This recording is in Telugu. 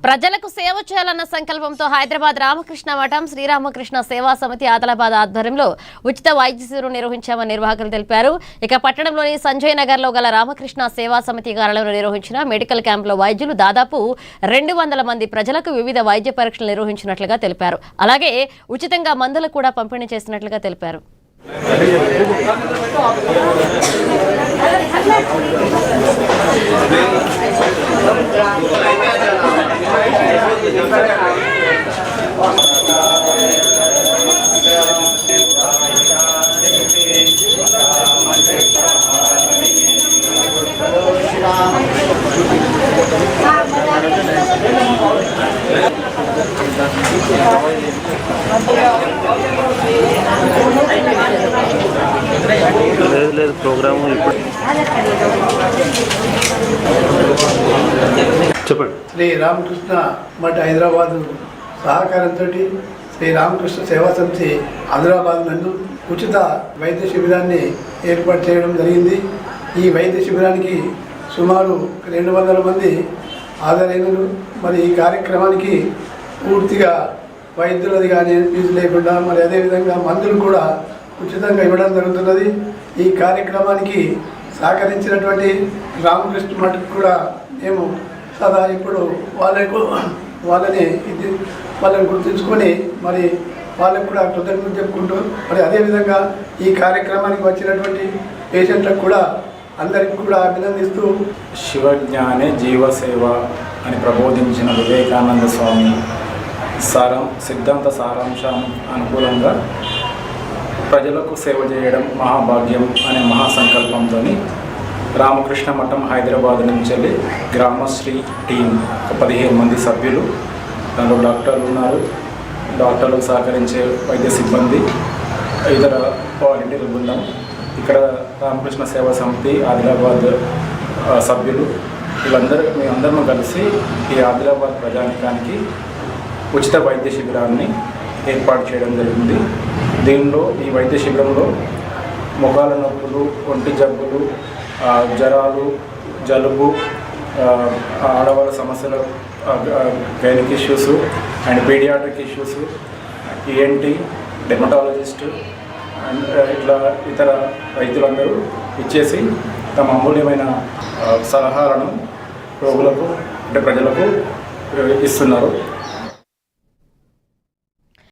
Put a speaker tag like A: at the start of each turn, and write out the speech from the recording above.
A: ప్రజలకు సేవ చేయాలన్న సంకల్పంతో హైదరాబాద్ రామకృష్ణ మఠం శ్రీరామకృష్ణ సేవా సమితి ఆదిలాబాద్ ఆధ్వర్యంలో ఉచిత వైద్య శిబిరం నిర్వహించామని నిర్వాహకులు తెలిపారు. ఇక పట్టణంలోని సంజయ్ నగర్ లో గల రామకృష్ణ సేవా సమితి కార్యాలయంలో నిర్వహించిన మెడికల్ క్యాంప్ లో వైద్యులు దాదాపు 200 మంది ప్రజలకు వివిధ వైద్య పరీక్షలు నిర్వహించినట్లుగా తెలిపారు. అలాగే ఉచితంగా మందులు కూడా పంపిణీ చేసినట్లుగా తెలిపారు.
B: లేదు ప్రోగ్రామ్ ఇప్పుడు చెప్పండి.
C: శ్రీ రామకృష్ణ మఠ హైదరాబాద్ సహకారంతో శ్రీ రామకృష్ణ సేవా సమితి ఆదిలాబాద్ నందు ఉచిత వైద్య శిబిరాన్ని ఏర్పాటు చేయడం జరిగింది. ఈ వైద్య శిబిరానికి సుమారు 200 మంది హాజరైనరు. మరి ఈ కార్యక్రమానికి పూర్తిగా వైద్యులది కానీ ఫీజు లేకుండా మరి అదేవిధంగా మందులు కూడా ఉచితంగా ఇవ్వడం జరుగుతున్నది. ఈ కార్యక్రమానికి సహకరించినటువంటి రామకృష్ణ మఠకు కూడా మేము సదా ఇప్పుడు వాళ్ళని గుర్తుంచుకొని మరి వాళ్ళకు కూడా కృతజ్ఞతలు చెప్పుకుంటూ మరి అదేవిధంగా ఈ కార్యక్రమానికి వచ్చినటువంటి పేషెంట్లకు కూడా అందరికీ కూడా అభినందిస్తూ
D: శివజ్ఞానే జీవసేవ అని ప్రబోధించిన వివేకానంద స్వామి సిద్ధాంత సారాంశం అనుకూలంగా ప్రజలకు సేవ చేయడం మహాభాగ్యం అనే మహాసంకల్పంతో రామకృష్ణ మఠం హైదరాబాద్ నుంచి వెళ్ళి గ్రామశ్రీ టీం 15 మంది సభ్యులు, దాంట్లో డాక్టర్లు ఉన్నారు, డాక్టర్లకు సహకరించే వైద్య సిబ్బంది, ఇతర వాలంటీర్ బృందం, ఇక్కడ రామకృష్ణ సేవా సమితి ఆదిలాబాద్ సభ్యులు, మేమందరం కలిసి ఈ ఆదిలాబాద్ ప్రజానికానికి ఉచిత వైద్య శిబిరాన్ని ఏర్పాటు చేయడం జరిగింది. దీనిలో ఈ వైద్య శిబిరంలో మొగాల నొప్పులు, ఒంటి జబ్బులు, జ్వరాలు, జలుబు, ఆడవాళ్ళ సమస్యలు, gynaec issues and paediatric issues, ENT, dermatologist and ఇట్లా ఇతర వైద్యులందరూ ఇచ్చేసి తమ అమూల్యమైన సలహాలను రోగులకు అంటే ప్రజలకు ఇస్తున్నారు.